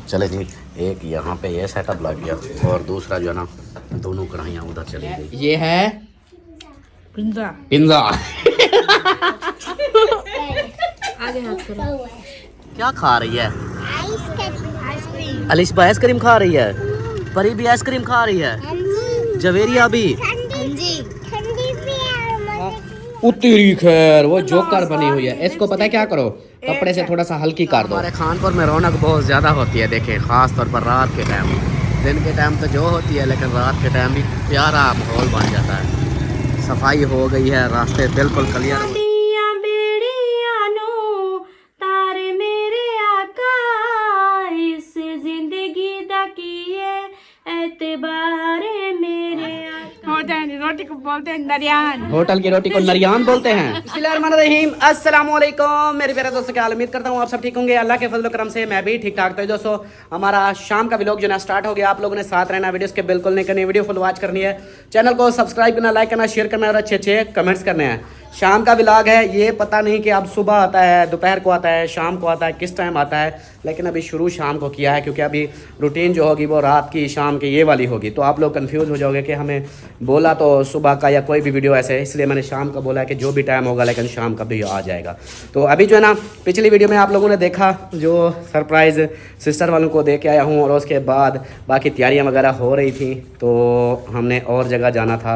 चले जी, एक यहाँ पे ये सेटअप लग गया और दूसरा जो है ना दोनों कढ़ाइयाँ उधर चली गई। ये है पिज़्ज़ा। पिज़्ज़ा आगे हाथ करो। क्या खा रही है? आइसक्रीम। अलिशबा आइसक्रीम खा रही है, परी भी आइसक्रीम खा रही है, जवेरिया भी। तेरी खैर वो जोकर बनी हुई है। इसको पता है क्या करो, कपड़े से थोड़ा सा हल्की कर दो। हमारे खानपुर में रौनक बहुत ज़्यादा होती है, देखें ख़ास तौर पर रात के टाइम। दिन के टाइम तो जो होती है, लेकिन रात के टाइम भी प्यारा माहौल बन जाता है। सफाई हो गई है, रास्ते बिल्कुल क्लियर। रोटी को बोलते हैं नरियान। होटल की रोटी को नरियान बोलते हैं। बिस्मिल्लाहिर्रहमानिर्रहीम, अस्सलाम वालेकुम मेरे प्यारे दोस्तों, क्या हाल? उम्मीद करता हूँ आप सब ठीक होंगे। अल्लाह के फजल करम से मैं भी ठीक ठाक। तो दोस्तों हमारा शाम का व्लॉग जो है स्टार्ट हो गया। आप लोगों ने साथ रहना, वीडियोस के बिल्कुल नहीं करनी, वीडियो फुल वॉच करनी है, चैनल को सब्सक्राइब करना, लाइक करना, शेयर करना और अच्छे अच्छे कमेंट्स करने हैं। शाम का व्लॉग है, ये पता नहीं कि अब सुबह आता है, दोपहर को आता है, शाम को आता है, किस टाइम आता है, लेकिन अभी शुरू शाम को किया है क्योंकि अभी रूटीन जो होगी वो रात की शाम की ये वाली होगी। तो आप लोग कंफ्यूज हो जाओगे कि हमें बोला तो सुबह का या कोई भी वीडियो ऐसे, इसलिए मैंने शाम का बोला है कि जो भी टाइम होगा लेकिन शाम का भी आ जाएगा। तो अभी जो है ना पिछली वीडियो में आप लोगों ने देखा जो सरप्राइज़ सिस्टर वालों को दे के आया हूँ, और उसके बाद बाकी तैयारियाँ वगैरह हो रही थी तो हमने और जगह जाना था।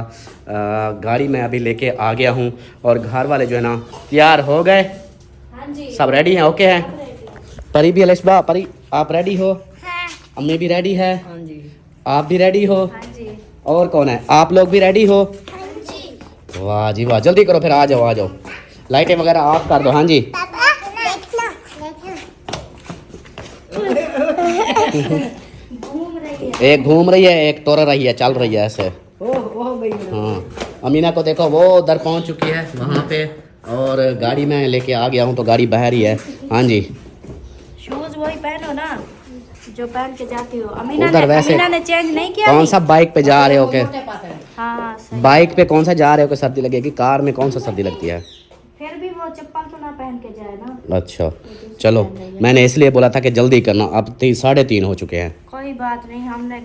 गाड़ी में अभी लेके आ गया हूँ और घर वाले जो है ना तैयार हो गए। हाँ जी। सब रेडी हैं? ओके हैं? परी भी अलिशबा, परी आप रेडी हो? हाँ। अम्मी भी रेडी है? हाँ जी। आप भी रेडी हो? हाँ जी। और कौन है? आप लोग भी रेडी हो? हाँ जी। वाह जी वाह, जल्दी करो फिर, आ जाओ आ जाओ, लाइटें वगैरह ऑफ कर दो। हाँ जी एक घूम रही है, एक तोड़ रही है, चल रही है ऐसे। हाँ, अमीना को देखो वो उधर पहुंच चुकी है वहाँ पे, और गाड़ी में लेके आ गया हूँ तो गाड़ी बह रही है। हाँ जी, शूज वही पहनो ना जो पहन के जाती हो। अमीना उधर वैसे ने चेंज नहीं किया। कौन सा बाइक पे जा रहे हो? के हाँ सही। बाइक पे कौन सा जा रहे हो कि सर्दी लगेगी? कार में कौन सा सर्दी लगती है? फिर भी वो चप्पल तो ना पहन के जाए ना। अच्छा चलो, मैंने इसलिए बोला था कि जल्दी करना, अब 3:30 हो चुके हैं। कोई बात नहीं, हमने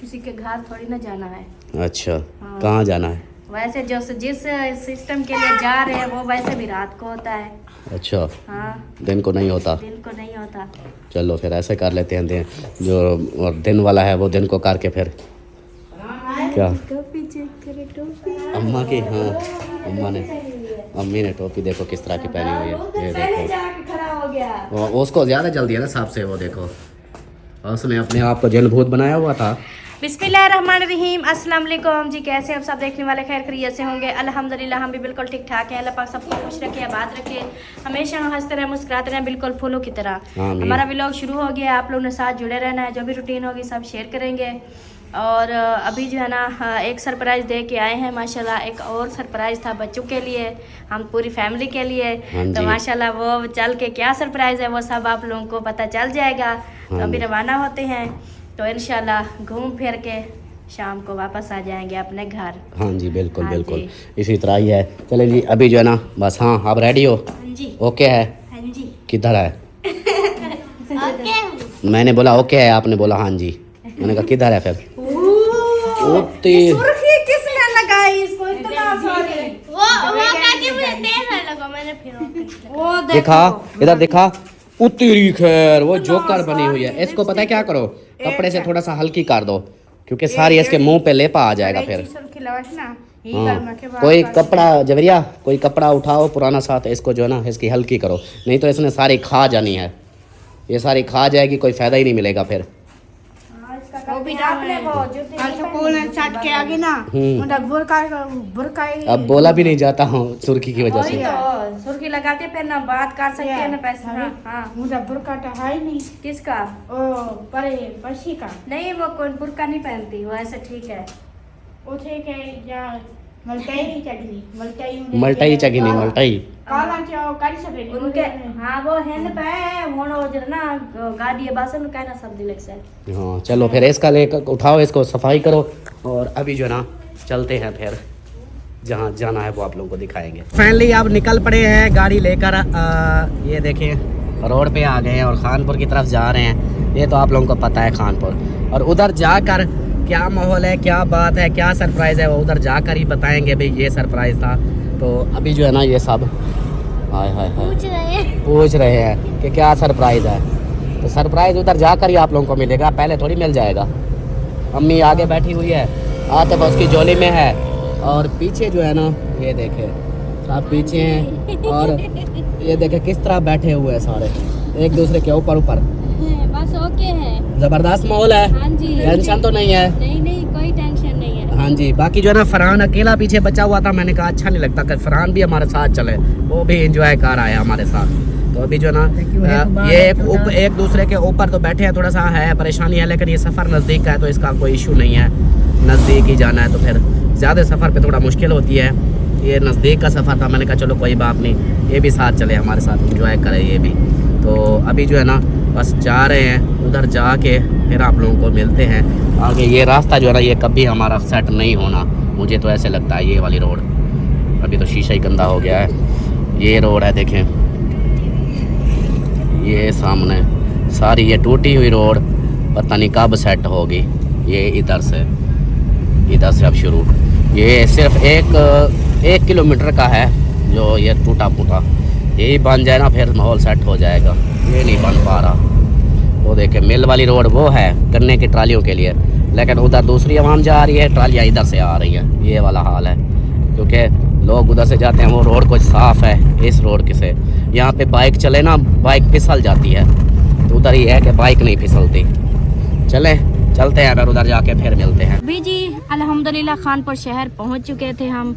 किसी के घर थोड़ी ना जाना है। अच्छा हाँ। कहाँ जाना है? वैसे जो जिस सिस्टम के लिए जा रहे हैं वो वैसे भी रात को होता है। अच्छा हाँ, दिन को नहीं होता? दिन को नहीं होता। चलो फिर ऐसे कर लेते हैं, दिन जो और दिन वाला है वो दिन को करके फिर क्या टोपी चेक करे, टोपी अम्मा की। हाँ अम्मी ने टोपी देखो किस तरह की पहनी हुई है, ये देखो। जाके खड़ा हो गया। उसको ज़्यादा जल्दी है ना साहब से, वो देखो उसने अपने आप को जन भूत बनाया हुआ था। बिस्मिल्लाहिर्रहमानिर्रहीम, अस्सलाम वालेकुम जी। कैसे हम सब देखने वाले खैर खैरियत से होंगे? अल्हम्दुलिल्लाह हम भी बिल्कुल ठीक ठाक हैं। अल्लाह पाक सबको खुश रखे, आबाद रखे, हमेशा हंसते रहे, मुस्कुराते रहे, बिल्कुल फूलों की तरह। हमारा व्लॉग शुरू हो गया, आप लोगों ने साथ जुड़े रहना है। जो भी रूटीन होगी सब शेयर करेंगे। और अभी जो है ना एक सरप्राइज़ दे के आए हैं माशाल्लाह। एक और सरप्राइज़ था बच्चों के लिए, हम पूरी फैमिली के लिए। तो माशाल्लाह वो चल के क्या सरप्राइज़ है वो सब आप लोगों को पता चल जाएगा। तो अभी रवाना होते हैं, तो इंशाल्लाह घूम फिर के शाम को वापस आ जाएंगे अपने घर। हाँ जी बिल्कुल हाँ बिल्कुल जी। इसी तरह ही है। चले जी अभी जो है ना बस। हाँ आप रेडी हो? हाँ जी। ओके है? हाँ जी। किधर है? ओके। मैंने बोला ओके है, आपने बोला हाँ जी। मैंने कहा किधर है फिर? सुर्खी किसने लगाई इसको इतना सारी? वो काकी मुझे तेज लगा, मैंने फिर वो देखा, इधर देखा। तेरी खैर वो जोकर बनी हुई है। इसको पता है क्या करो, कपड़े से थोड़ा सा हल्की कर दो क्योंकि सारी इसके मुंह पे लेपा आ जाएगा फिर। हाँ, कोई कपड़ा जवरिया, कोई कपड़ा उठाओ पुराना साथ, इसको जो है ना इसकी हल्की करो, नहीं तो इसने सारी खा जानी है। ये सारी खा जाएगी, कोई फायदा ही नहीं मिलेगा फिर। वो भी आपने वो जो साथ के आगे ना बुरका अब बोला भी नहीं जाता हूँ सुर्खी की वजह से। तो सुर्खी लगा के फिर ना बात कर सकते हैं ना पैसे। हाँ हाँ, मुझे बुरका तो है ही नहीं। किसका? ओ पर्सी का नहीं, वो कोई बुरका नहीं पहनती, वो ऐसे ठीक है। उठे के या मल्टाई चटनी, मल्टाई चटनी, मल्टाई काला चाव काली सफेद उनके हाँ वो है ना पे वो जो ना गाड़ी बासन का ना सब दिलक से। हाँ चलो फिर इसका लेकर उठाओ, इसको सफाई करो और अभी जो है ना चलते हैं फिर जहाँ जाना है वो आप लोगों को दिखाएंगे। फाइनली अब निकल पड़े हैं गाड़ी लेकर। ये देखिए रोड पे आ गए हैं और खानपुर की तरफ जा रहे हैं। ये तो आप लोगों को पता है खानपुर। और उधर जाकर क्या माहौल है, क्या बात है, क्या सरप्राइज़ है, वो उधर जाकर ही बताएंगे भाई ये सरप्राइज़ था। तो अभी जो है ना ये सब हाय हाय हाय पूछ रहे हैं कि क्या सरप्राइज़ है। तो सरप्राइज़ उधर जाकर ही आप लोगों को मिलेगा, पहले थोड़ी मिल जाएगा। अम्मी आगे बैठी हुई है, आतिफ उसकी झोली में है, और पीछे जो है ना ये देखे सब पीछे हैं, और ये देखे किस तरह बैठे हुए हैं सारे एक दूसरे के ऊपर ऊपर। बस ओके है, जबरदस्त माहौल है। हाँ जी, टेंशन तो नहीं है? नहीं कोई टेंशन नहीं है। हाँ जी। बाकी जो है ना फरहान अकेला पीछे बचा हुआ था, मैंने कहा अच्छा नहीं लगता कि फरहान भी हमारे साथ चले, वो भी एंजॉय कर रहा है हमारे साथ। तो अभी जो है ना ये एक दूसरे के ऊपर तो बैठे हैं, थोड़ा सा है परेशानी है, लेकिन ये सफ़र नज़दीक का है तो इसका कोई इशू नहीं है। नज़दीक ही जाना है तो फिर ज़्यादा सफ़र पे थोड़ा मुश्किल होती है। ये नज़दीक का सफ़र था, मैंने कहा चलो कोई बात नहीं, ये भी साथ चले हमारे साथ, एंजॉय करें ये भी। तो अभी जो है ना बस जा रहे हैं, उधर जाके फिर आप लोगों को मिलते हैं आगे। ये रास्ता जो है ना ये कभी हमारा सेट नहीं होना, मुझे तो ऐसे लगता है। ये वाली रोड अभी तो शीशा ही गंदा हो गया है। ये रोड है देखें, ये सामने सारी ये टूटी हुई रोड पता नहीं कब सेट होगी। ये इधर से अब शुरू, ये सिर्फ एक किलोमीटर का है जो ये टूटा फूटा, यही बन जाए ना फिर माहौल सेट हो जाएगा। ये नहीं बन पा रहा। वो देखे मिल वाली रोड वो है गन्ने की ट्रालियों के लिए, लेकिन उधर दूसरी आवाम जा रही है, ट्रालियाँ इधर से आ रही हैं। ये वाला हाल है, क्योंकि लोग उधर से जाते हैं। वो रोड कुछ साफ़ है, इस रोड के से यहाँ पे बाइक चले ना, बाइक फिसल जाती है, तो उधर ही है कि बाइक नहीं फिसलती। चलते हैं, अगर उधर जाके फिर मिलते हैं। भी जी अल्हम्दुलिल्लाह खानपुर शहर पहुंच चुके थे हम,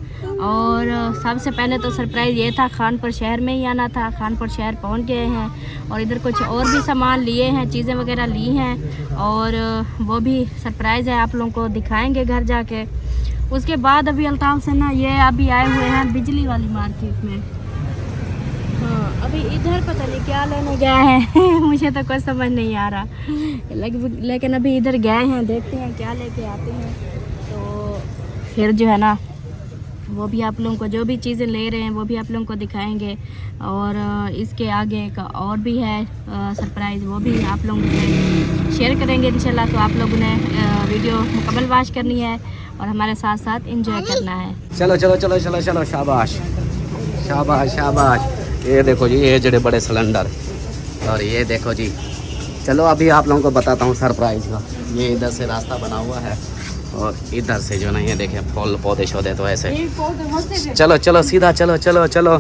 और सबसे पहले तो सरप्राइज़ ये था खानपुर शहर में ही आना था। खानपुर शहर पहुंच गए हैं, और इधर कुछ और भी सामान लिए हैं, चीज़ें वगैरह ली हैं, और वो भी सरप्राइज़ है, आप लोगों को दिखाएंगे घर जाके। उसके बाद अभी अल्ताफ़ से ना ये अभी आए हुए हैं बिजली वाली मार्केट में। हाँ, अभी इधर पता नहीं क्या लेने गया है मुझे तो कुछ समझ नहीं आ रहा, लेकिन अभी इधर गए हैं, देखते हैं क्या लेके आते हैं। तो फिर जो है ना वो भी आप लोगों को जो भी चीज़ें ले रहे हैं वो भी आप लोगों को दिखाएंगे, और इसके आगे का और भी है सरप्राइज़, वो भी आप लोगों से शेयर करेंगे इंशाल्लाह। तो आप लोगों ने वीडियो मुकम्मल वॉच करनी है और हमारे साथ साथ एंजॉय करना है। चलो चलो चलो चलो चलो, शाबाश शाबाश शाबाश। ये देखो जी, ये जड़े बड़े सिलेंडर, और ये देखो जी। चलो अभी आप लोगों को बताता हूँ सरप्राइज़ का। ये इधर से रास्ता बना हुआ है, और इधर से जो ना ये देखें फूल पौधे शौधे तो ऐसे। चलो चलो सीधा चलो चलो चलो,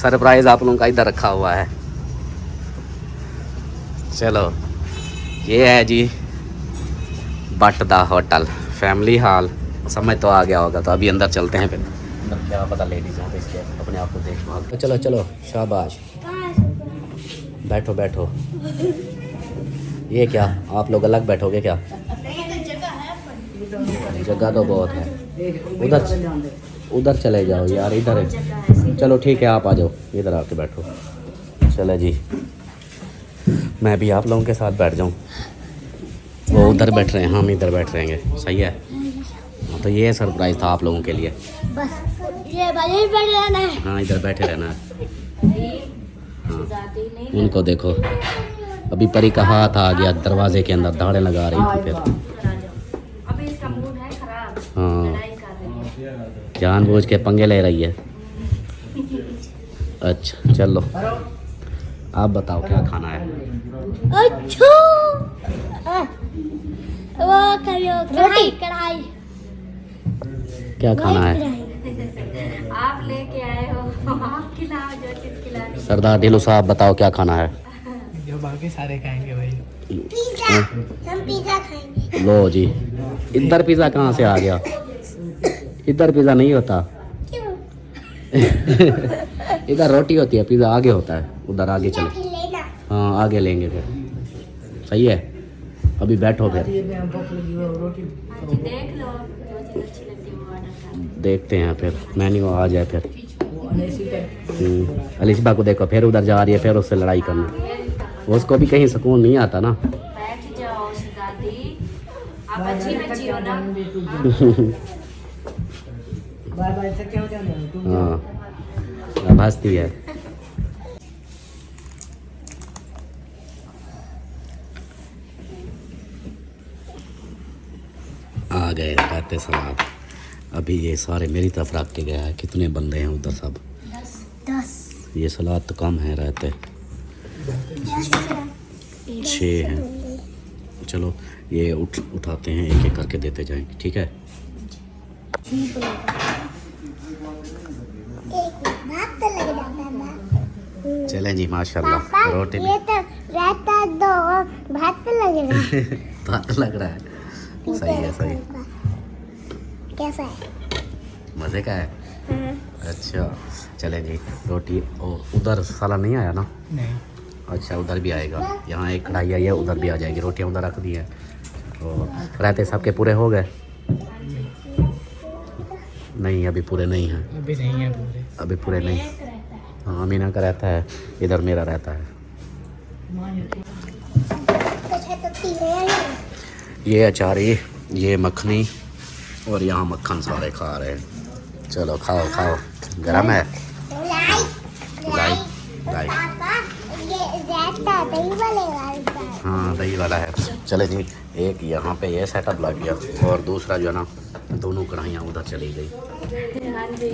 सरप्राइज़ आप लोगों का इधर रखा हुआ है। चलो ये है जी बटदा होटल फैमिली हॉल, समझ तो आ गया होगा। तो अभी अंदर चलते हैं, फिर अंदर क्या पता लेडीज़ हैं तो इसके अपने आप को देख भाग। चलो चलो शाबाश, बैठो बैठो। ये क्या आप लोग अलग बैठोगे क्या? जगह तो बहुत है। उधर चले जाओ यार, इधर है। चलो ठीक है, आप आ जाओ, इधर आके बैठो। चलो जी, मैं भी आप लोगों के साथ बैठ जाऊं। वो उधर बैठ रहे हैं, हम इधर बैठ रहेंगे, सही है। तो ये सरप्राइज़ था आप लोगों के लिए। बस ये बैठ रहना है। हाँ इधर बैठे रहना है। हाँ उनको देखो, अभी परी का हाथ आ गया दरवाजे के अंदर, दाढ़े लगा रही थी फिर। अभी इसका मूड है खराब, हाँ लड़ाई कर रही है, जानबूझ के पंगे ले रही है। अच्छा चलो, आप बताओ क्या खाना है? अच्छा वो कढ़ाई कढ़ाई क्या खाना है? आप लेके आए हो, आप खिलाओ जो चीज़ खिलानी। सरदार ढिल्लो साहब बताओ क्या खाना है? जो बाकी सारे खाएंगे भाई। पिज़्ज़ा, हम पिज़्ज़ा खाएंगे। लो जी, इधर पिज़्ज़ा कहाँ से आ गया? इधर पिज़्ज़ा नहीं होता। क्यों? इधर रोटी होती है, पिज़्ज़ा आगे होता है। उधर आगे चलो, फिर लेना। हाँ आगे लेंगे फिर, सही है। अभी बैठो फिर, जी देख लो जो चीज़ अच्छी लगती है वो ऑर्डर कर। देखते हैं फिर मेन्यू आ जाए फिर। अलिशबा को देखो, फिर उधर जा रही है, फिर उससे लड़ाई करना। उसको भी कहीं सुकून नहीं आता ना। बैठ जाओ शहजादी, आप अच्छी बच्ची हो ना। हाँ अब हंसती है। आ गए रायते सलाद। अभी ये सारे मेरी तरफ रख के गया है। कितने बंदे हैं उधर सब? 10। ये सलाद तो कम है, रायते 6 हैं। चलो ये उठाते हैं, एक एक करके देते जाएंगे, ठीक है? चलें जी, माशाल्लाह। रोटी भी ये तो रहता दो भात पे लग रहा है। भात लग रहा है। सही है, सही। कैसा है? मज़े का है। अच्छा चलें जी, रोटी। और उधर साला नहीं आया ना? नहीं। अच्छा उधर भी आएगा। यहाँ एक कढ़ाई आई है, उधर भी आ जाएगी। रोटियाँ उधर रख दी है। और रहते सबके पूरे हो गए? नहीं, अभी पूरे नहीं हैं। अभी नहीं है पूरे। अभी पूरे नहीं। हाँ, मीना का रहता है, इधर मेरा रहता है। ये अचारी, ये मखनी और यहाँ मक्खन सारे खा रहे हैं। चलो खाओ खाओ, गरम है। लाई लाई। हाँ दही वाला है। चले जी, एक यहाँ पे ये सेटअप लग गया और दूसरा जो है ना, दोनों कढ़ाइयाँ उधर चली गई। हाँ जी,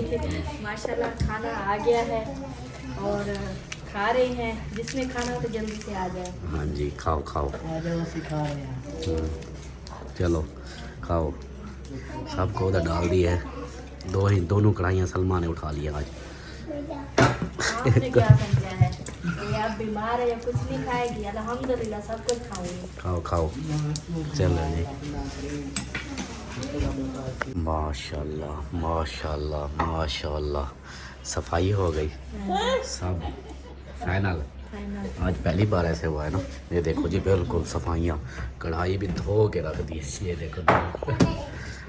माशाल्लाह खाना आ गया है और खा रहे हैं। जिसमें खाना हो तो जल्दी से आ जाए। हाँ जी, खाओ खाओ। सिखा रहे हैं। चलो खाओ। सबको उधर डाल दी है। दोनों कढ़ाइयाँ सलमा ने उठा लिया आज। आपने क्या समझा है? ये आप बीमार है या कुछ नहीं खाएगी? अल्हम्दुलिल्लाह सब कुछ खाऊंगी। खाओ खाओ। चलो जी, माशाल्लाह माशाल्लाह माशाल्लाह। सफाई हो गई सब फाइनल। आज पहली बार ऐसे हुआ है ना। ये देखो जी, बिल्कुल सफाइयाँ। कढ़ाई भी धो के रख दी है। ये देखो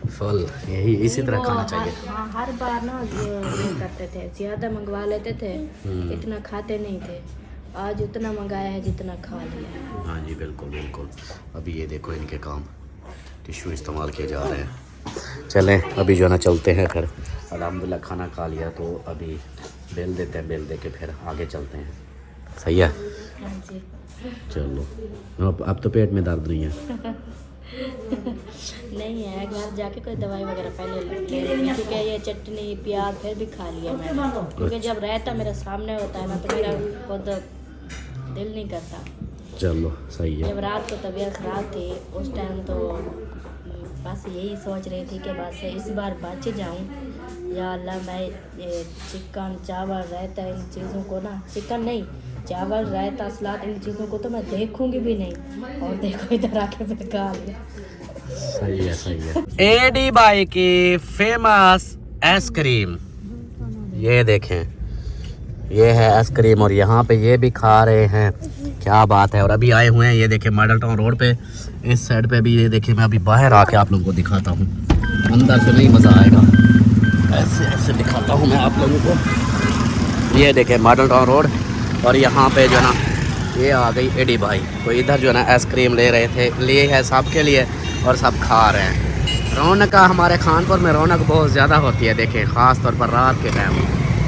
फल। यही इसी तरह खाना चाहिए। हाँ, हर बार ना ये करते थे, ज़्यादा मंगवा लेते थे, इतना खाते नहीं थे। आज उतना मंगाया है जितना खा लिया। हाँ जी, बिल्कुल बिल्कुल। अभी ये देखो इनके काम, टिश्यू इस्तेमाल किए जा रहे हैं। चलें अभी जो है ना चलते हैं फिर। अल्हम्दुलिल्लाह खाना खा लिया तो अभी बेल देते हैं, बेल दे के फिर आगे चलते हैं। सही है? हाँ जी। चलो अब तो पेट में दर्द नहीं है। नहीं है, घर जाके कोई दवाई वगैरह पहले ले लेंगे, क्योंकि ये चटनी प्याज फिर भी खा लिया मैंने। क्योंकि जब रहता मेरे सामने होता है ना तो मेरा खुद दिल नहीं करता। चलो सही है। जब रात को तबीयत ख़राब थी उस टाइम तो बस यही सोच रही थी कि बस इस बार बच जाऊं। या अल्लाह, मैं ये चिकन चावल रहता इन चीज़ों को ना, चिकन नहीं चावल रायता सलाद इन चीज़ों को तो मैं देखूंगी भी नहीं। और देखो इधर आके फिर खा लिया। सही है, सही है। एडी भाई की फेमस आइसक्रीम, ये देखें, ये है आइसक्रीम। और यहाँ पे ये भी खा रहे हैं, क्या बात है। और अभी आए हुए हैं, ये देखें मॉडल टाउन रोड पे, इस साइड पे भी। ये देखिए, मैं अभी बाहर आके आप लोगों को दिखाता हूँ। अंदर से नहीं मज़ा आएगा, ऐसे ऐसे दिखाता हूँ मैं आप लोगों को। ये देखें मॉडल टाउन रोड। और यहाँ पे जो है ना, ये आ गई एडी भाई। तो इधर जो है ना आइसक्रीम ले रहे थे, लिए है सबके लिए और सब खा रहे हैं। रौनक हमारे खानपुर में रौनक बहुत ज़्यादा होती है। देखें ख़ास तौर पर रात के टाइम।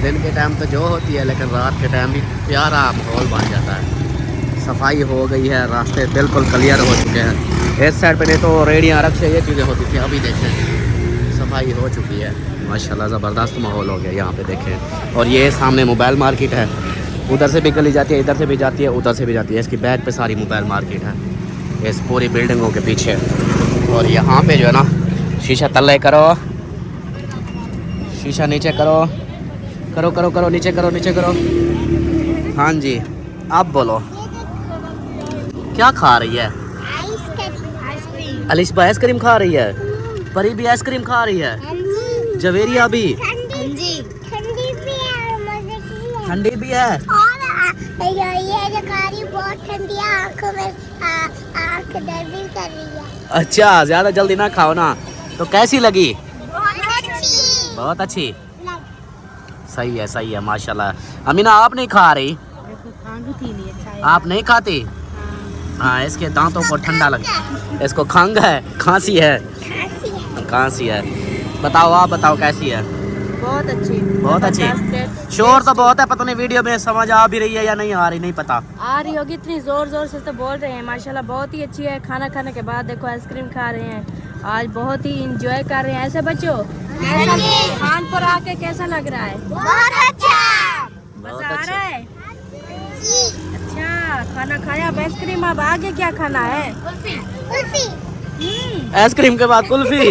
दिन के टाइम तो जो होती है, लेकिन रात के टाइम भी प्यारा माहौल बन जाता है। सफाई हो गई है, रास्ते बिल्कुल क्लियर हो चुके हैं। इस साइड पे नहीं तो रेडियाँ रख से ये चीज़ें होती थी, अभी देखें सफाई हो चुकी है। माशाल्लाह ज़बरदस्त माहौल हो गया यहाँ पे, देखें। और ये सामने मोबाइल मार्केट है, उधर से भी गली जाती है, इधर से भी जाती है, उधर से भी जाती है। इसकी बैक पे सारी मोबाइल मार्केट है, इस पूरी बिल्डिंगों के पीछे। और यहाँ पे जो है ना, शीशा तल्ले करो, शीशा नीचे करो, करो करो करो, नीचे करो, नीचे करो। हाँ जी, आप बोलो क्या खा रही है? अलिश भाई आइसक्रीम खा रही है, परी भी आइसक्रीम खा रही है, जवेरिया भी ठंडी भी है। और ये जो कारी बहुत ठंडी है, आंखों में आंख दर्द कर रही है। अच्छा, ज्यादा जल्दी ना खाओ ना। तो कैसी लगी? बहुत अच्छी। बहुत अच्छी। सही है, सही है, माशाल्लाह। अमीना आप नहीं खा रही? आप नहीं खाती? हाँ, इसके दांतों को ठंडा लगे, इसको खंघ है, खांसी है, खांसी है। बताओ, आप बताओ कैसी है? बहुत अच्छी, बहुत अच्छी। शोर तो बहुत है, पता नहीं वीडियो में समझ आ भी रही है या नहीं आ रही, नहीं पता। आ रही होगी, इतनी जोर जोर से तो बोल रहे हैं। माशाल्लाह बहुत ही अच्छी है। खाना खाने के बाद देखो आइसक्रीम खा रहे हैं, आज बहुत ही इंजॉय कर रहे हैं ऐसे बच्चों। कैसा कानपुर आके कैसा लग रहा है? बहुत अच्छा। मजा आ रहा है? अच्छा, खाना खाया, अब आइसक्रीम, अब आगे क्या खाना है? कुल्फी। आइसक्रीम के बाद कुल्फी।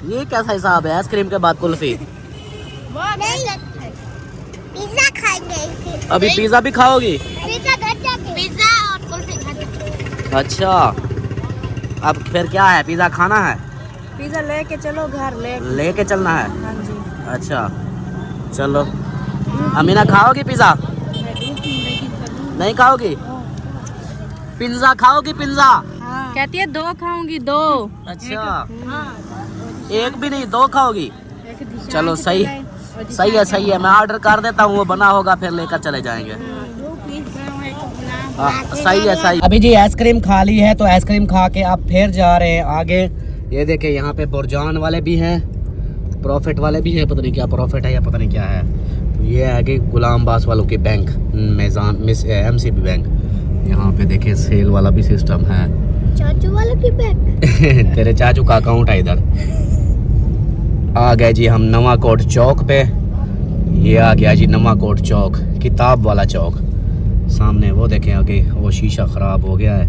ये कैसा हिसाब है, आइसक्रीम के बाद कुल्फी? नहीं, पिज्जा खाएंगे फिर। अभी पिज्जा भी खाओगी? पिज्जा घर जाके। पिज्जा और कुल्फी घर जाके। अच्छा, अब फिर क्या है, पिज्जा खाना है? पिज्जा लेके चलो घर, लेके चलना है? हाँ जी। अच्छा चलो। अमीना खाओगी पिज्जा? नहीं खाओगी? पिज्जा खाओगी? पिज्जा कहती है 2 खाऊंगी, 2। अच्छा, एक भी नहीं, 2 खाओगी? चलो सही सही है, मैं ऑर्डर कर देता हूँ, वो बना होगा फिर लेकर चले जाएंगे। सही। अभी जी आइसक्रीम खा ली है, तो आइसक्रीम खा के आप फिर जा रहे हैं आगे। ये देखे यहाँ पे बुरजान वाले भी हैं, प्रॉफिट वाले भी हैं, पता नहीं क्या प्रॉफिट है या पता नहीं क्या है। तो ये आगे गुलाम बास वालों की बैंक, MCB बैंक। यहाँ पे देखे सेल वाला भी सिस्टम है। चाचू वाला की बैंक। तेरे चाचू का अकाउंट है इधर। आ गए जी हम नवाकोट चौक पे। ये आ गया जी नवाकोट चौक, किताब वाला चौक। सामने वो देखें, आगे वो शीशा ख़राब हो गया है,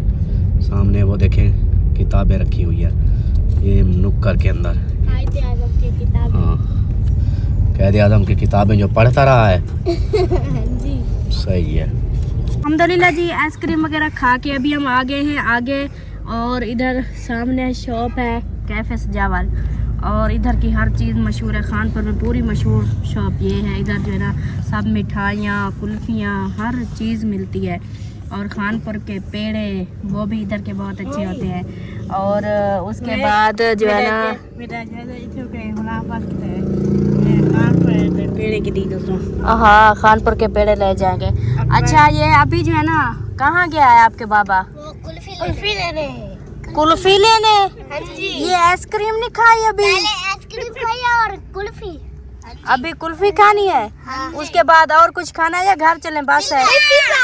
सामने वो देखें किताबें रखी हुई है ये नुक्कर के अंदर। हाँ, क़ायद आज़म की किताबें जो पढ़ता रहा है। सही है। अल्हम्दुलिल्लाह जी, आइसक्रीम वगैरह खा के अभी हम आ गए हैं आगे, और इधर सामने शॉप है कैफ़े सजावल, और इधर की हर चीज़ मशहूर है। खानपुर में पूरी मशहूर शॉप ये है। इधर जो है ना सब मिठाइयाँ, कुल्फ़ियाँ, हर चीज़ मिलती है। और खानपुर के पेड़े वो भी इधर के बहुत अच्छे होते हैं। और उसके बाद जो है ना हाँ, खानपुर के पेड़े ले जाएंगे। अच्छा, ये अभी जो है ना कहाँ गया है आपके बाबा? कुल्फी लेने। कुल्फी लेने? हाँ जी। ये आइसक्रीम नहीं खाई अभी? पहले आइसक्रीम खाई और कुल्फी। अभी कुल्फी खानी है? हाँ। उसके बाद और कुछ खाना है या घर चले? बस है। पिज्जा।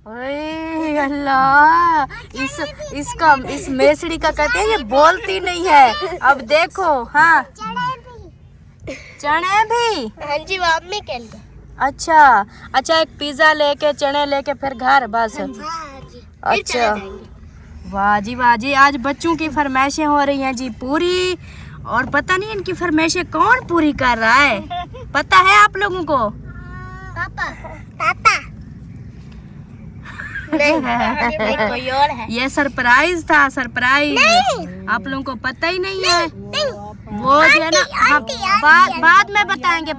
ओए अल्लाह, इस मेसड़ी का कहते हैं ये बोलती नहीं है। अब देखो। हाँ, चने भी? हाँ जी, वो मम्मी के लिए। अच्छा, एक पिज्जा लेके, चने लेके फिर घर, बस। हाँ जी। अच्छा, वाह जी, आज बच्चों की फरमाइशें हो रही हैं जी पूरी। और पता नहीं इनकी फरमाइशें कौन पूरी कर रहा है, पता है आप लोगों को? पापा नहीं, कोई और है। ये सरप्राइज था, सरप्राइज। आप लोगों को पता ही नहीं है। वो जो है ना, बाद में बताएंगे।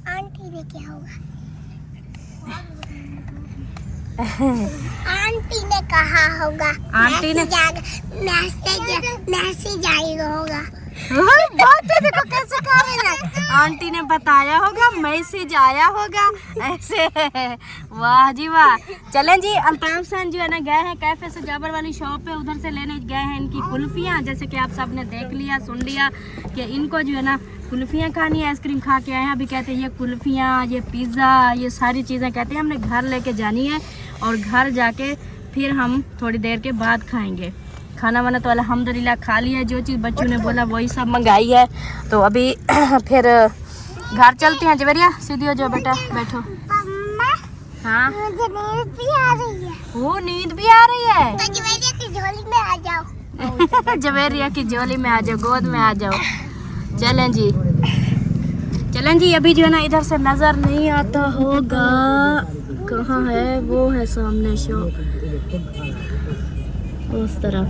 आंटी ने क्या होगा? आंटी ने कहा होगा। आंटी ने मैसेज आएगा होगा। देखो कैसे कर रही है। आंटी ने बताया होगा, मैसेज आया होगा, ऐसे। वाह जी वाह। चलें जी, अल्ताफ सैन जो है ना गए हैं कैफे सजावर वाली शॉप पे, उधर से लेने गए हैं इनकी कुल्फियाँ। जैसे कि आप सब ने देख लिया, सुन लिया कि इनको जो है ना कुल्फियाँ खानी है। आइसक्रीम खा के आए हैं, अभी कहते हैं ये कुल्फियाँ, ये पिज़्ज़ा, ये सारी चीज़ें कहते हैं हमने घर लेके जानी है, और घर जाके फिर हम थोड़ी देर के बाद खाएंगे। खाना वाना तो अल्हम्दुलिल्लाह खा लिया, जो चीज़ बच्चों ने बोला वही सब मंगाई है। तो अभी फिर घर चलते हैं। जवेरिया सीधी हो जाओ बेटा, बैठो। हाँ, मुझे नींद भी आ रही है। वो नींद भी आ रही है? तो जवेरिया की झोली में आ जाओ। जवेरिया की झोली में आ जाओ, गोद में आ जाओ। चलें जी, अभी जो है ना इधर से नज़र नहीं आता होगा, कहाँ है? वो है सामने शॉप, उस तरफ।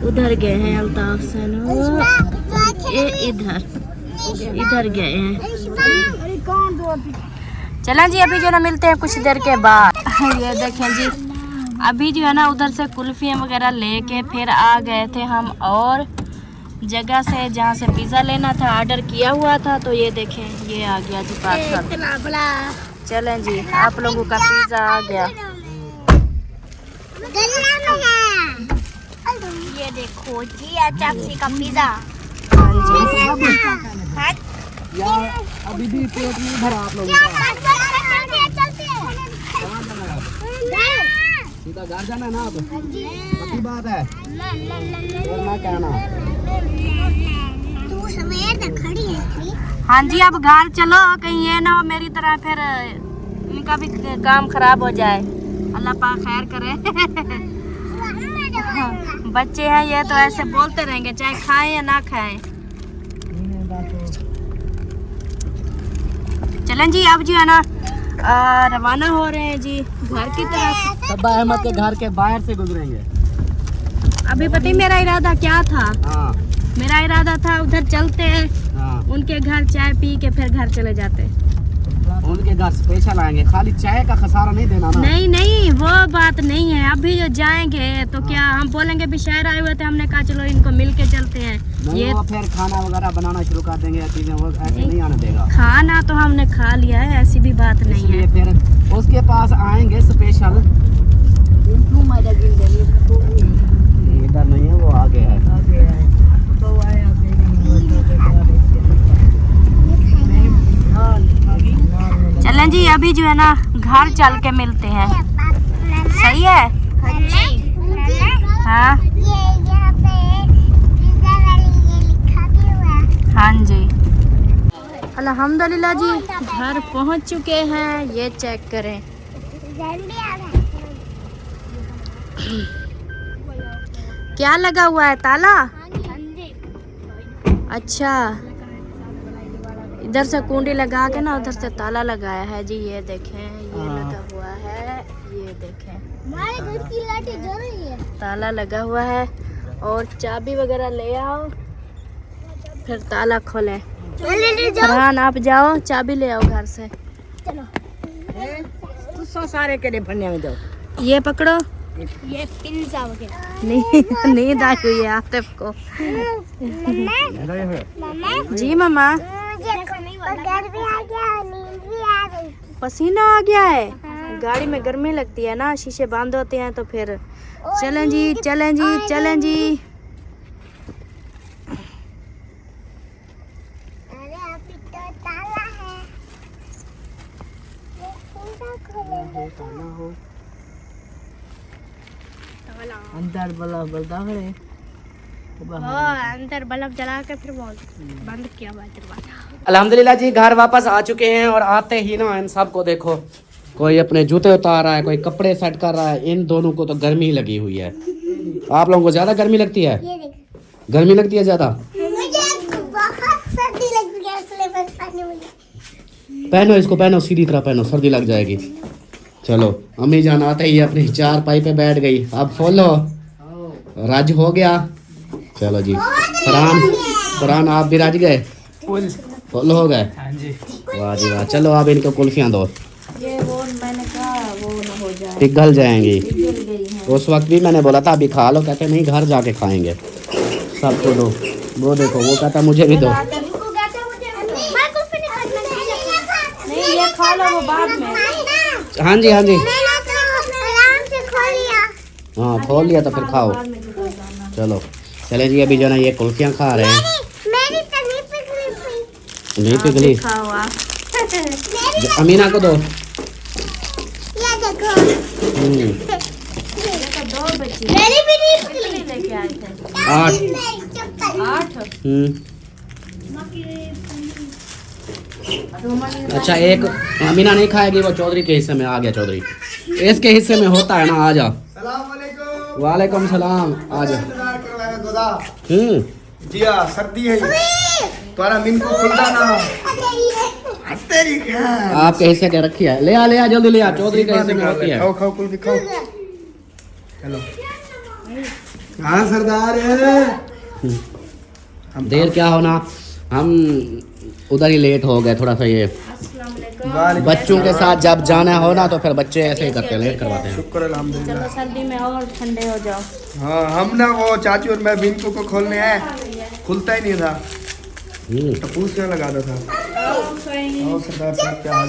उधर गए हैं अल्ताफ से ना, ये इधर गए हैं। चलें जी, अभी जो है ना मिलते हैं कुछ देर के बाद। ये देखें जी, अभी जो है ना उधर से कुल्फियाँ वगैरह लेके फिर आ गए थे हम और जगह से, जहाँ से पिज़्ज़ा लेना था, ऑर्डर किया हुआ था। तो ये देखें, ये आ गया जी पार्सल। चलें जी, आप लोगों का पिज़्ज़ा आ गया। ये देखो जी, चाची का पिज़्ज़ा। अभी भी पेट नहीं भरा आप लोगों का? सीधा घर जाना है ना अब? पक्की बात है? और ना कहना। तू समेत खड़ी है। हाँ जी, अब घर चलो, कहीं ये ना हो मेरी तरह फिर इनका भी काम खराब हो जाए। अल्लाह पाक खैर करे। बच्चे हैं ये तो ऐसे बोलते रहेंगे चाहे खाएं या ना खाएं। चलें जी, अब जो है ना रवाना हो रहे हैं जी घर की तरफ। सब्बा अहमद के घर के बाहर से गुजरेंगे। अभी पता ही मेरा इरादा क्या था? हाँ मेरा इरादा था उधर चलते हैं, हाँ, उनके घर चाय पी के फिर घर चले जाते। उनके घर स्पेशल आएंगे, खाली चाय का खसारा नहीं देना ना। नहीं नहीं, वो बात नहीं है। अभी जो जाएंगे तो क्या हम बोलेंगे भी शहर आए हुए थे, हमने कहा चलो इनको मिल के चलते हैं। नहीं, ये वो फिर खाना वगैरह बनाना शुरू कर देंगे, चीजें वो ऐसे नहीं आने देगा। खाना तो हमने खा लिया है, ऐसी भी बात नहीं है। इसलिए फिर उसके पास आएंगे स्पेशल। इधर नहीं है, वो आगे है। चलें जी, अभी जो है ना घर चल के मिलते हैं। सही है? हाँ ये यहाँ पे पिज़्ज़ा वाली ये लिखा भी हुआ है। हाँ जी, अल्हम्दुलिल्लाह जी घर पहुंच चुके हैं। ये चेक करें, डिज़ाइन भी आ रहा है। क्या लगा हुआ है? ताला? अच्छा, इधर से कुंडी लगा के ना उधर से ताला लगाया है जी। ये देखें, ये लगा हुआ है, ये देखें हमारे घर की लाइटें जल रही है। ताला लगा हुआ है। और चाबी वगैरह ले आओ, फिर ताला खोलें। फरहान आप जाओ, चाबी ले आओ घर से। तू सारे के फन्ने में दो। ये पकड़ो। ये पिज़्ज़ा वगैरह। नींद आई हुई है आतिफ को। मम्मा जी मम्मा, मुझे पगार भी आ गया और नींद भी आ रही थी। पसीना आ गया है। गाड़ी में गर्मी लगती है ना, शीशे बंद होते हैं तो फिर। चलें जी, चलें जी, चलें जी। अरे अभी तो ताला है। ये पिज़्ज़ा खोलेंगे। अंदर बल्ब बलता है। अंदर बल्ब जला के फिर बंद किया हुआ दरवाजा। अल्हम्दुलिल्लाह जी घर वापस आ चुके हैं और आते ही ना इन सबको देखो, कोई अपने जूते उतार रहा है, कोई कपड़े सेट कर रहा है। इन दोनों को तो गर्मी लगी हुई है। आप लोगों को ज्यादा गर्मी लगती है? ये देख, गर्मी लगती है ज्यादा? मुझे बहुत सर्दी लग रही है, इसलिए बस पानी मुझे। पहनो इसको, पहनो, सीधी तरह पहनो, सर्दी लग जाएगी। चलो, अम्मी जान आते ही अपनी चार पाई पे बैठ गई। अब फॉलो राज हो गया। चलो जी, फरहान आप भी राज गए, फॉलो हो गए। हाँ जी। वाह जी वाह। चलो अब इनको कुल्फियाँ दो, ये वो मैंने कहा वो न हो जाए, पिघल जाएंगी। पिघल गई है। उस वक्त भी मैंने बोला था अभी खा लो, कहते नहीं घर जाके खाएंगे। सबको दो। वो देखो, वो कहता मुझे भी दो। नहीं, ये खा लो, वो बाद में। हाँ जी हाँ जी, मैंने तो आराम से खोल लिया। हाँ खोल लिया तो फिर खाओ। चलो चले जी, अभी जो ना ये कुल्फियाँ खा रहे हैं। मेरी तो नहीं पिघली थी। नहीं पिघली? खाओ आप। अमीना को दो। ये देखो, दो बच्ची मेरी भी नहीं पिघली। लेके आए थे। 8। 8। अच्छा, एक अमीना नहीं खाएगी, वो चौधरी के हिस्से में आ गया। चौधरी इसके हिस्से में होता है ना। आ जा। वालेकुम सलाम। आ जा। जी हाँ, सर्दी है तुम्हारा मिन को खुलता ना। तेरी खैर। आपके हिस्से के रखी है, ले आ जल्दी ले आ। चौधरी के हिस्से में होती है। खाओ खाओ कुल्फी खाओ। हेलो हाँ सरदार है। देर क्या होना, हम उधर ही लेट हो गए थोड़ा सा। ये बच्चों के साथ जब जाना हो ना तो फिर बच्चे ऐसे ही करते हैं, लेट करवाते हैं। शुक्र अल्हम्दुलिल्लाह। चलो सर्दी में और ठंडे हो जाओ। हाँ, हम ना वो चाची और मैं बिनको को खोलने आए, खुलता ही नहीं था तो पूछने लगा था। और सरदार साहब क्या हाल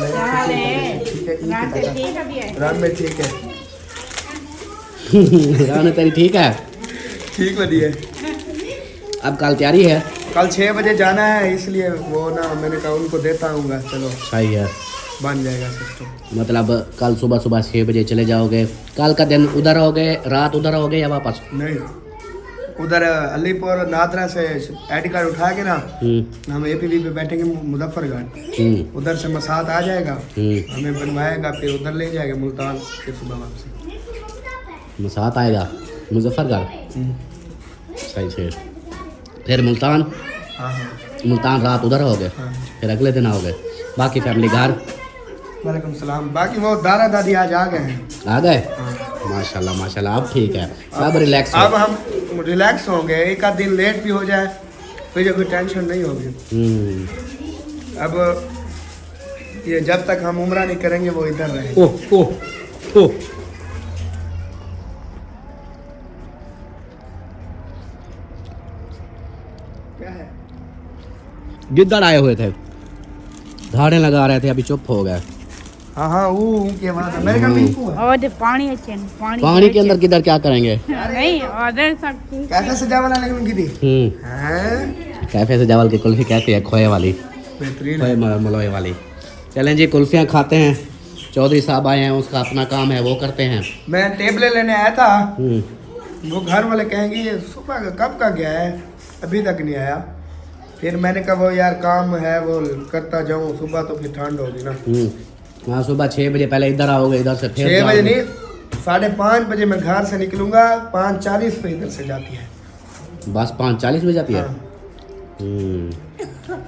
है? ठीक है, रात में ठीक है। रानी तेरी ठीक है? ठीक बढ़िया। अब कल तैयारी है? कल 6 बजे जाना है, इसलिए वो ना मैंने कहा उनको देता हूँ। चलो सही है। बन जाएगा सिस्टम। मतलब कल सुबह सुबह 6 बजे चले जाओगे, कल का दिन उधर रहोगे, रात उधर रहोगे या वापस? नहीं, उधर अलीपुर नादरा से आईडी कार्ड उठा के ना हम APV पे बैठेंगे मुजफ्फरगढ़, उधर से मसाद आ जाएगा, हमें बनवाएगा, फिर उधर ले जाएगा मुल्तान, फिर सुबह वापसी। मसाद आएगा मुजफ्फरगढ़, सही से फिर मुल्तान। हाँ हाँ मुल्तान रात उधर रहोगे, फिर अगले दिन आओगे, बाकी फैमिली घर। वालेकुम सलाम। बाकी वो दादा दादी आज आ गए हैं। आ गए? माशाल्लाह माशाल्लाह, अब ठीक है, अब रिलैक्स अब हम रिलैक्स होंगे, एक आध दिन लेट भी हो जाए फिर कोई टेंशन नहीं होगी। अब ये जब तक हम उम्रा नहीं करेंगे वो इधर रहेंगे। ओह ओह ओह, क्या है? गिद्दड़ आए हुए थे, धाड़े लगा रहे थे, अभी चुप हो गए। हाँ हाँ वो उनके वहाँ मेरे घर में इनको है। और पानी अच्छे पानी के अंदर गिद्दड़ क्या करेंगे? नहीं ऑर्डर सकती कैसे सजावट लेकिन उनकी थी? हैं? कैफे से चावल की कुल्फी कैसी है? खोए वाली, बेहतरीन खोए मलोए वाली। चलें जी, कुल्फियाँ खाते हैं। चौधरी साहब आए हैं, उसका अपना काम है, वो करते हैं। मैं टेबलें लेने आया था, वो घर वाले कहेंगे ये सुबह कब का गया है, अभी तक नहीं आया। फिर मैंने कहा वो यार काम है वो करता जाऊँ, सुबह तो फिर ठंड होगी ना। हाँ, सुबह 6 बजे पहले इधर आओगे, इधर से फिर 6 बजे नहीं, 5:30 बजे मैं घर से निकलूंगा, 5:40 पे इधर से जाती है बस। 5:40 बजे जाती है। हाँ।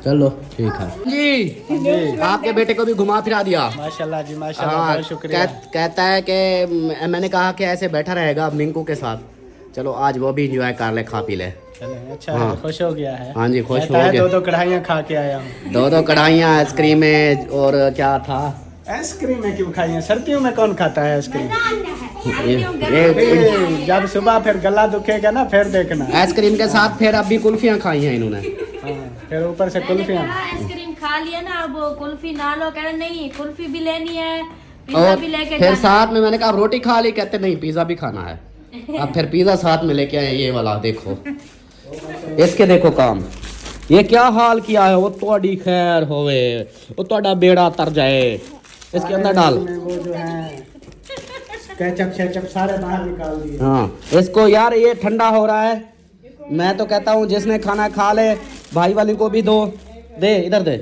चलो ठीक है जी। आपके बेटे को भी घुमा फिरा दिया। माशाल्लाह जी माशाल्लाह, हाँ, बहुत शुक्रिया। कहता है कि मैंने कहा कि ऐसे बैठा रहेगा मिंकू के साथ। चलो आज वो भी इंजॉय कर ले, खा पी ले। चले अच्छा हाँ। है, खुश हो गया है। हाँ जी, खुश कहता हो है गया। 2 कढ़ाइयाँ खा के आया हूँ। 2 कढ़ाइयाँ, आइसक्रीम है और क्या था? आइसक्रीम में क्यों खाई है? सर्दियों में कौन खाता है आइसक्रीम? ये जब सुबह फिर गला दुखेगा ना फिर देखना। आइसक्रीम के साथ फिर अभी कुल्फियाँ खाई हैं इन्होंने। हाँ, फिर ऊपर से कुल्फियाँ। आइसक्रीम खा लिया ना, अब वो कुल्फी ना लो, कह रहे नहीं कुल्फी भी लेनी है, पिज्जा और भी लेके फिर जाना साथ में मैंने कहा रोटी खा ली, कहते नहीं पिज्जा भी खाना है। अब फिर पिज्जा साथ में लेके आए, ये वाला देखो, इसके देखो काम, ये क्या हाल किया है। वो तोड़ी खैर होवे, वो तोड़ा बेड़ा तर जाए, इसके अंदर डाल। वो जो है केचप शेचप सारे बाहर निकाल दिए। हाँ, इसको यार ये ठंडा हो रहा है, मैं तो कहता हूँ जिसने खाना खा ले, भाई वाले को भी दो, दे इधर दे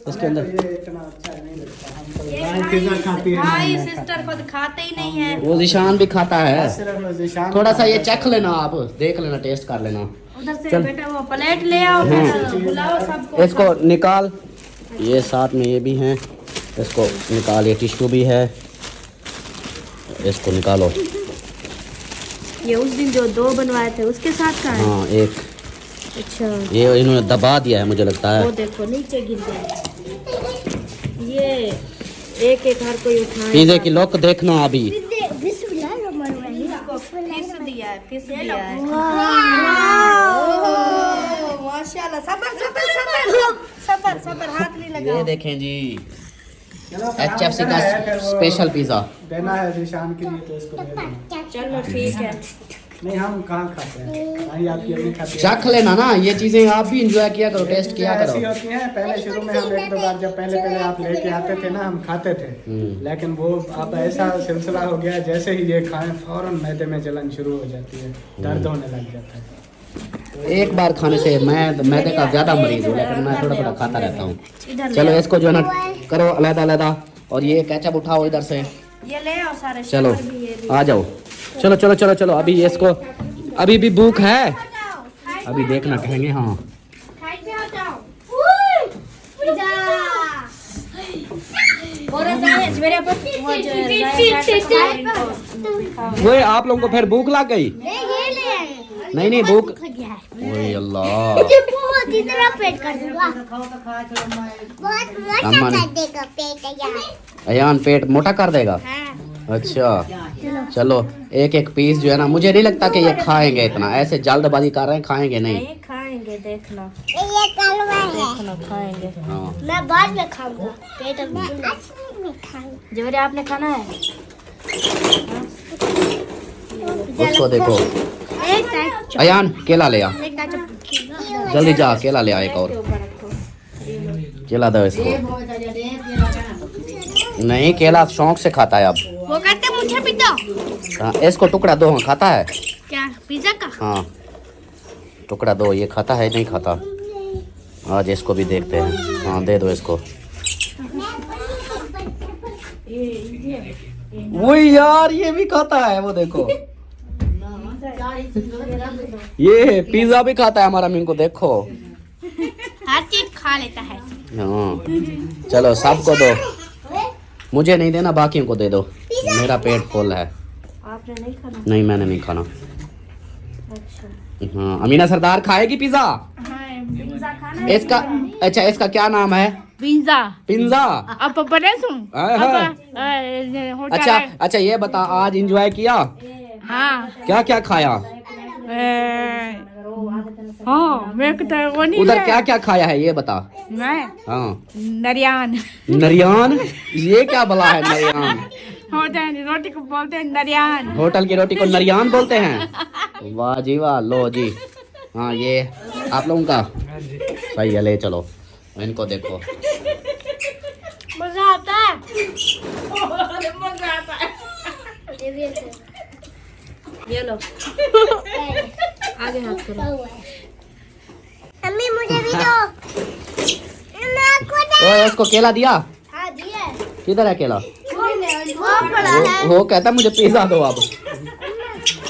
इसके अंदर। ये इतना अच्छा नहीं लगता, हम तो गाय पिज्जा खाती है। भाई सिस्टर खुद खाते ही नहीं है। वो निशान भी खाता है। सिर्फ निशान थोड़ा सा ये चख लेना, आप देख लेना, टेस्ट कर लेना। उधर से चल। बेटा वो प्लेट ले आओ, फिर बुलाओ सबको। इसको निकाल, ये साथ में ये भी हैं, इसको निकाल, ये टिश्यू भी है, इसको निकालो। ये उस दिन जो 2 बनवाए थे उसके साथ का है। हाँ एक, अच्छा ये इन्होंने दबा दिया है मुझे लगता वो है। देखो नीचे गिर गया। ये एक एक हर कोई उठाए। पिज़्ज़े की लुक देखना अभी। फिस दिया है, फिस दिया है। माशाल्लाह, सबर सबर सबर सबर सबर, हाथ नहीं लगा। ये देखें जी, HFC का स्पेशल पिज़्ज़ा। देना है निशान के लिए तो इसको दे देना। चलो ठीक है। नहीं हम कहाँ खाते हैं, नहीं आपकी अभी खाते हैं। चख लेना ना, ये चीजें आप भी इंजॉय किया करो, टेस्ट किया ऐसी करो। होती हैं, पहले शुरू में हम 1-2 बार जब पहले आप लेके आते थे ना, हम खाते थे, लेकिन वो अब ऐसा सिलसिला हो गया, जैसे ही ये खाएं फौरन मैदे में जलन शुरू हो जाती है, दर्द होने लग जाता है। एक बार खाने से मैं मैदे का ज्यादा मरीज हूँ, लेकिन मैं थोड़ा थोड़ा खाता रहता हूँ। इधर चलो इसको जो है ना करो अलग अलग, और ये केचप उठाओ इधर से। ये ले आओ सारे। चलो शक्कर भी ये भी। आ जाओ, चलो चलो चलो चलो, अभी इसको, अभी भी भूख है, अभी देखना कहेंगे। हाँ वो आप लोगों को फिर भूख लग गई? नहीं नहीं भूख, ओए अल्लाह, बहुत इतना पेट कर दूंगा, बहुत मोटा अम्मा ने- कर देगा पेट यार। अयान पेट मोटा कर देगा। अच्छा चलो, एक एक पीस जो है ना, मुझे नहीं लगता कि ये खाएंगे इतना, ऐसे जल्दबाजी कर रहे हैं, खाएंगे नहीं। नहीं खाएंगे, देखना ये कलवा है, देखना खाएंगे। हाँ मैं बाद में खाऊंगा, पेट में खाऊंगा। जबरी आपने खाना है? उसको देखो, अयान केला ले आ, जल्दी जा केला ले आ, एक और केला दो इसको। नहीं, केला शौक से खाता है अब। वो कहते मुझे भी दो। हाँ, इसको टुकड़ा दो। हाँ, खाता है। क्या पिज्जा का? हाँ, टुकड़ा दो। ये खाता है नहीं खाता? आज इसको भी देखते हैं। हाँ, दे दो इसको। वो यार, ये भी खाता है, वो देखो। ये पिज्जा भी खाता है हमारा मिंकू, देखो। हर चीज खा लेता है। हाँ, चलो सबको दो। मुझे नहीं देना, बाकियों को दे दो। मेरा पेट फुल है। आपने नहीं खाना? नहीं, मैंने नहीं खाना। अच्छा। हाँ, अमीना सरदार खाएगी पिज्जा? पिज्जा खाना? इसका अच्छा, इसका क्या नाम है? Pizza pizza. apa pada sung हाँ। अच्छा, ये बता, आज एंजॉय किया? हाँ क्या क्या खाया? हाँ मैं तो वो नहीं उधर है। क्या क्या खाया है ये बता। मैं हाँ, नरियान नरियान। ये क्या भला है नरियान? होता है, रोटी को बोलते हैं नरियान। होटल की रोटी को नरियान बोलते हैं? वाह जी वाह। लो जी। हाँ, ये आप लोगों का सही है। ले चलो, इनको देखो। मजा आता है। ये लो, आगे हाथ करो। अम्मी मुझे भी दो। मैं आपको दे। ओए, इसको केला दिया? हाँ दिया। किधर है केला? वो बड़ा है। वो कहता मुझे पिज्जा दो अब।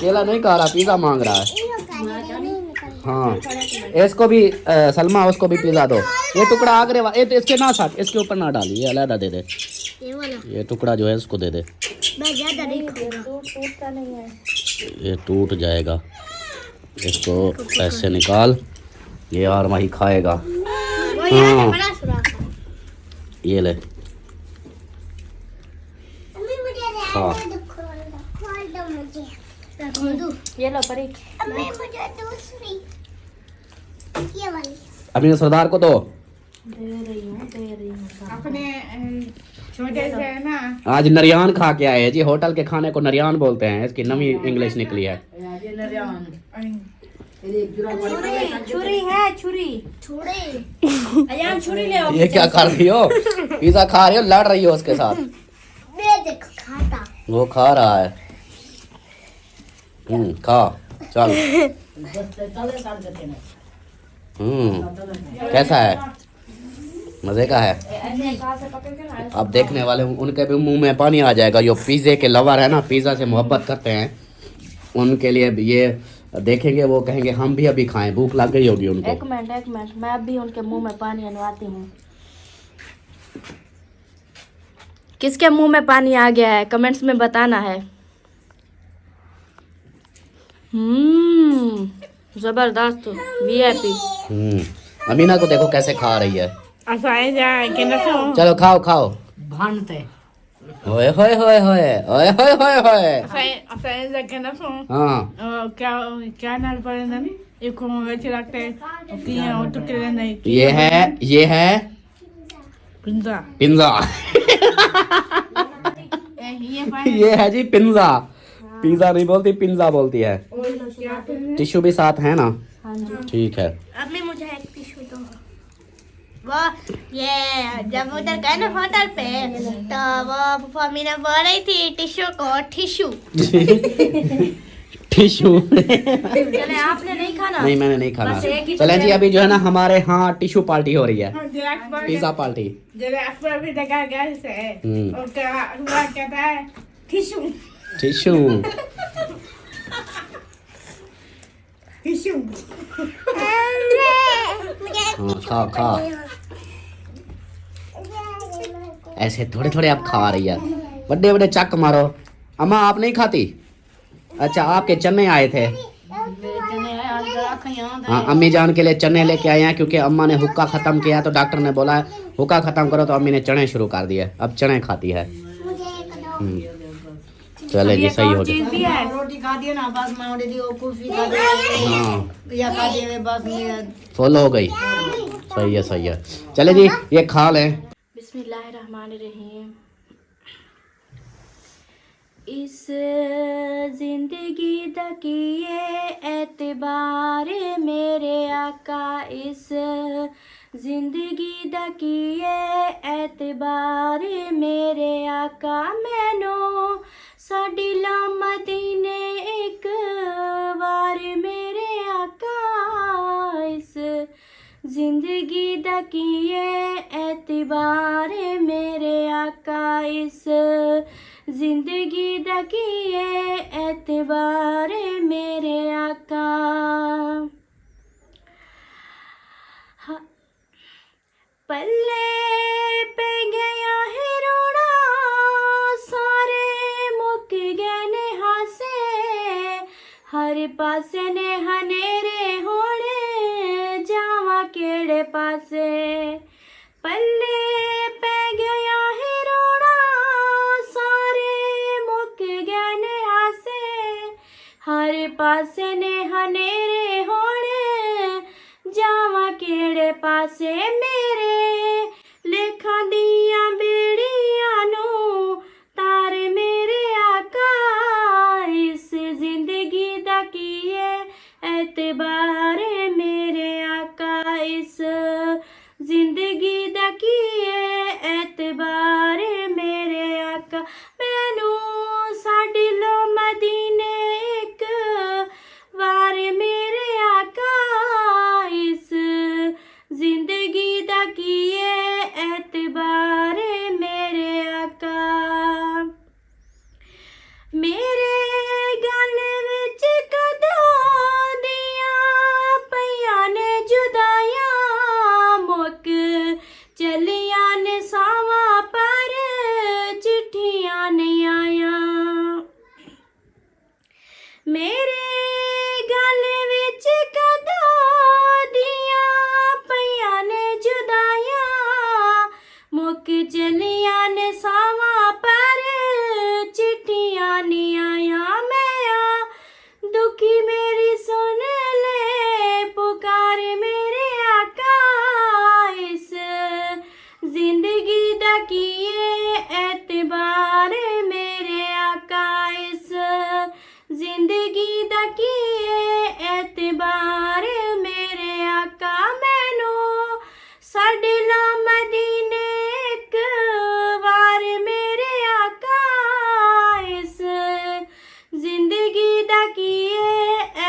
केला नहीं खा रहा, पिज्जा मांग रहा है। हाँ, इसको भी सलमा, उसको भी पिज्जा दो। ये टुकड़ा आगरे इसके ना साथ, इसके ऊपर ना डाली, ये अलग दे दे। ये वाला ये टुकड़ा जो है इसको दे दे। मैं ज्यादा नहीं खाऊंगा। टूटता नहीं है। ये टूट जाएगा। इसको ऐसे निकाल। ये और वही खाएगा। वो यहाँ से बड़ा सुराख है। ये ले। अम्मी मुझे दे। हाँ। खोल दो मुझे। खोल दूँ? ये लो परी। अम्मी मुझे दूसरी ये वाली। अभी सरदार को दो। दे रही हूँ। अपने छोटे से है ना। आज नरियान खा के आए हैं जी। होटल के खाने को नरियान बोलते हैं। इसकी नवी इंग्लिश निकली है। छुरी है, छुरी। अयान छुरी ले आओ। ये क्या कर रही हो? पिज्जा खा रही हो, लड़ रही हो उसके साथ? मैं देख खाता। वो खा रहा है। खा। चल। कैसा है? मजे का है? अब देखने वाले उनके भी मुंह में पानी आ जाएगा। जो पिज्जे के लवर है ना, पिज्जा से मोहब्बत करते हैं, उनके लिए ये देखेंगे, वो कहेंगे हम भी अभी खाएं। भूख लग गई होगी उनको। एक मिनट, मैं भी उनके मुंह में पानी अनुवाती हूँ। किसके मुंह में पानी आ गया है, कमेंट्स में बताना है। जबरदस्त वीआईपी। अमीना को देखो कैसे खा रही है। असाए जाए के ना सो। चलो खाओ खाओ। भानते होए होए होए होए होए होए होए होए। असाए जाए के ना सो। हाँ, क्या क्या नाल पर ना एक को वेच रखते हैं कि ये तो के नहीं। ये है पिज्जा। पिज्जा। ये है जी पिज्जा। पिज्जा नहीं बोलती, पिज्जा बोलती है। टिश्यू भी साथ है ना? हाँ जी। ठीक है। अम्मी मुझे एक टिश्यू दो। वो ये जब उधर गए ना होटल पे, तो वो मम्मी ने बोल रही थी टिश्यू को टिश्यू। टिश्यू। चले, आपने नहीं खाना? नहीं, मैंने नहीं खाना। बस एक ही चले जी, अभी जो है ना हमारे यहाँ टिश्यू पार्टी हो रही है। जरा पिज्जा पार्टी। अकबर भी देखा गया से। और क्या हुआ, कहता है टिश्यू टिश्यू। टिश्यू। हाँ, खा खा। ऐसे थोड़े थोड़े आप खा रही है। बड़े बड़े चक मारो। अम्मा आप नहीं खाती? अच्छा, आपके चने आए थे। हाँ, अम्मी जान के लिए चने लेके आए हैं, क्योंकि अम्मा ने हुक्का खत्म किया तो डॉक्टर ने बोला हुक्का खत्म करो, तो अम्मी ने चने शुरू कर दिए। अब चने खाती है। चले जी, सही हो गया। रोटी खा दिए ना, बस मैं उन्हें दी कुल्फी खा दी। हाँ, या खा दिए बस मैं फुल हो गई। सही है, सही है। चले जी, ये खा लें। बिस्मिल्लाहिर्रहमानिर्रहीम। इस जिंदगी दा किए एतबार मेरे आका, इस जिंदगी दा कीए एतबार मेरे आका मैनू साडी ला मदीने एक वार मेरे आका इस जिंदगी दा कीए एतबार मेरे आका इस जिंदगी दा कीए एतबार मेरे आका पल्ले पे गया है रोना सारे मुक गए ने हासे हर पासे ने हनेरे होने जावा केड़े पासे पल्ले पे गया है रोना सारे मुक गए ने हासे हर पासे ने हनेरे होने जावा केड़े पासे मेरे लेखा दिया बेड़िया नू तार मेरे आका इस जिंदगी दा कीए एतबार मेरे आका इस जिंदगी दा कीए एतबार मेरे आका मैनू साडी लो मदीने एक वार मेरे आका इस जिंदगी दा कीए एतबार मेरे आका मेरे गल विच कदों दियां पईयां ने जुदाइयां मुक चलियां ने सावां पर चिट्ठियां नहीं आयां मेरे गल विच कदों दियां पईयां ने जुदाइयां मुक चलियां ने सावां पर चिट्ठियां नहीं आया मैं दुखी मेरी सुन ले पुकार मेरे आका इस जिंदगी दा कीए एतबार मेरे आका इस जिंदगी दा कीए एतबार मेरे आका मैनू साडे ला मदीने एक वार मेरे आका इस जिंदगी दा कीए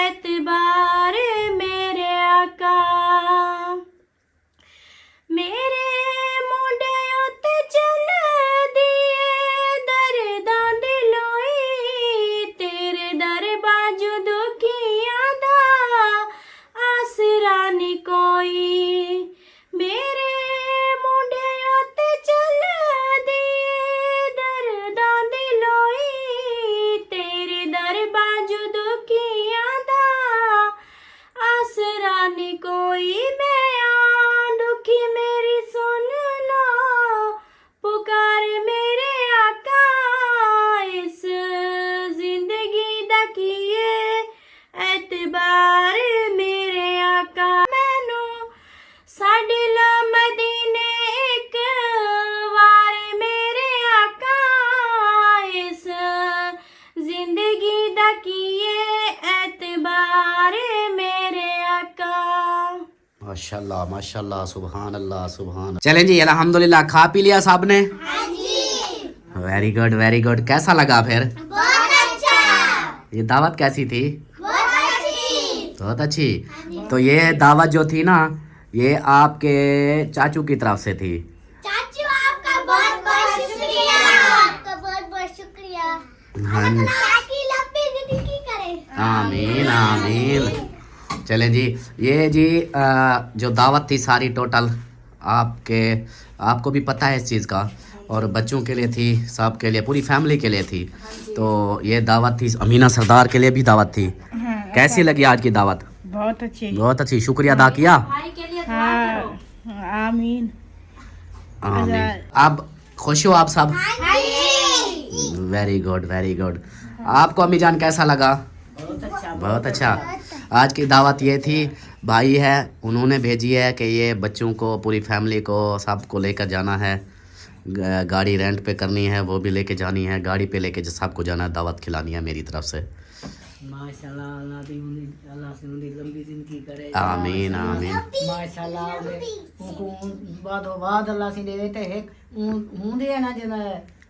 एतबार मेरे आका मेरे मुंडे उत्ते चल दिए दर्दां दी लोई तेरे दर बाजू दुखियां दा आसरा नी कोई मेरे मुंडे उत्ते चल दिए दर्दां दी लोई तेरे दर बाजू दुखियां दा आसरा नी कोई मैं दुखी मेरी सुन लो पुकार मेरे आका इस जिंदगी दा कीए एतबार मेरे आका मैनू साडे ला मदीने एक वार मेरे आका इस जिंदगी दा कीए एतबार मेरे आका माशाल्लाह माशाल्लाह सुभान अल्लाह सुभान। चलें जी अल्हम्दुलिल्लाह खा पी लिया साहब ने? Very good very good. कैसा लगा फिर? बहुत अच्छा। ये दावत कैसी थी? बहुत अच्छी। बहुत अच्छी। तो ये दावत जो थी ना ये आपके चाचू की तरफ से थी। चाचू आपका बहुत बहुत शुक्रिया। आपका बहुत बहुत शुक्रिया। हाँ जी। ताकि लंबी जिंदगी करे। आमीन आमीन। चलें जी ये जी जो दावत थी सारी टोटल आपको भी पता है इस चीज़ का और बच्चों के लिए थी सब के लिए पूरी फैमिली के लिए थी। तो ये दावत थी अमीना सरदार के लिए भी दावत थी। कैसी लगी आज की दावत? बहुत अच्छी। बहुत अच्छी। शुक्रिया अदा किया? भाई के लिए दुआ हाँ करो। आमीन। आमीन। अब खुश हो आप सब? Very good very good. आपको अम्मी जान कैसा लगा? बहुत अच्छा। आज की दावत ये थी भाई है उन्होंने भेजी है कि ये बच्चों को पूरी फैमिली को सबको लेकर जाना है गाड़ी रेंट पे करनी है वो भी लेके जानी है गाड़ी पे लेके सबको जाना है दावत खिलानी है मेरी तरफ से। माशाल्लाह अल्लाह दी अल्लाह से उनकी लंबी जिंदगी करे आमीन आमीन माशाल्लाह उनको बाद अल्लाह से देते है हुंदे ना जना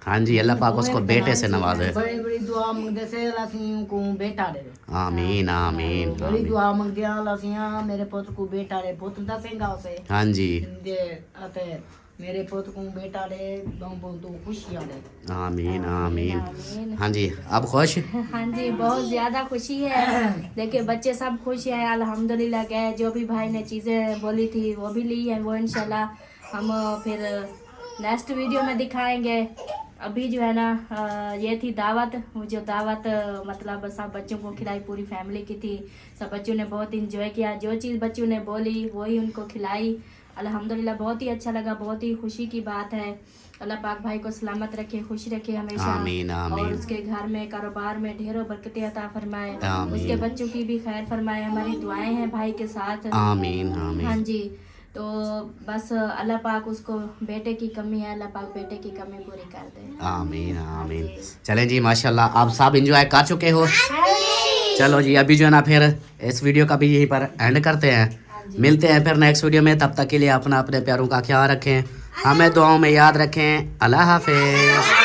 हाँ जी अल्लाह पाक उसको बेटे से नवाजे बड़ी बड़ी दुआ मंगदे से अल्लाह से उनको बेटा दे आमीन आमीन बड़ी आमीन दुआ मंगदे अल्लाह से मेरे पुत्र को बेटा दे पुत्र दा सेंगा से हाँ जी दे अते मेरे पुत्र को बेटा दे बहुत खुशियां दे आमीन आमीन हाँ जी अब खुश हाँ जी बहुत ज़्यादा खुशी है। देखिए बच्चे सब खुश हैं अल्हम्दुलिल्लाह। गए जो भी भाई ने चीज़ें बोली थी वो भी ली है, वो इंशाल्लाह हम फिर नेक्स्ट वीडियो में दिखाएंगे। अभी जो है ना ये थी दावत, वो जो दावत मतलब सब बच्चों को खिलाई, पूरी फैमिली की थी। सब बच्चों ने बहुत इंजॉय किया, जो चीज़ बच्चों ने बोली वही उनको खिलाई। अल्हम्दुलिल्लाह बहुत ही अच्छा लगा, बहुत ही खुशी की बात है। अल्लाह पाक भाई को सलामत रखे, खुश रखे हमेशा। आमीन आमीन। और उसके घर में कारोबार में ढेरों बरकतें अता फरमाए, आमीन। उसके बच्चों की भी खैर फरमाए। हमारी दुआएं हैं भाई के साथ। आमीन हाँ आमीन जी, तो बस अल्लाह पाक उसको बेटे की कमी है, अल्लाह पाक बेटे की कमी पूरी कर दे। आमीन आमीन। चलें जी माशाल्लाह आप सब इंजॉय कर चुके हो। चलो जी अभी जो है ना फिर इस वीडियो का भी यहीं पर एंड करते हैं। मिलते हैं फिर नेक्स्ट वीडियो में, तब तक के लिए अपना अपने प्यारों का ख्याल रखें, हमें दुआओं में याद रखें। अल्लाह हाफिज़।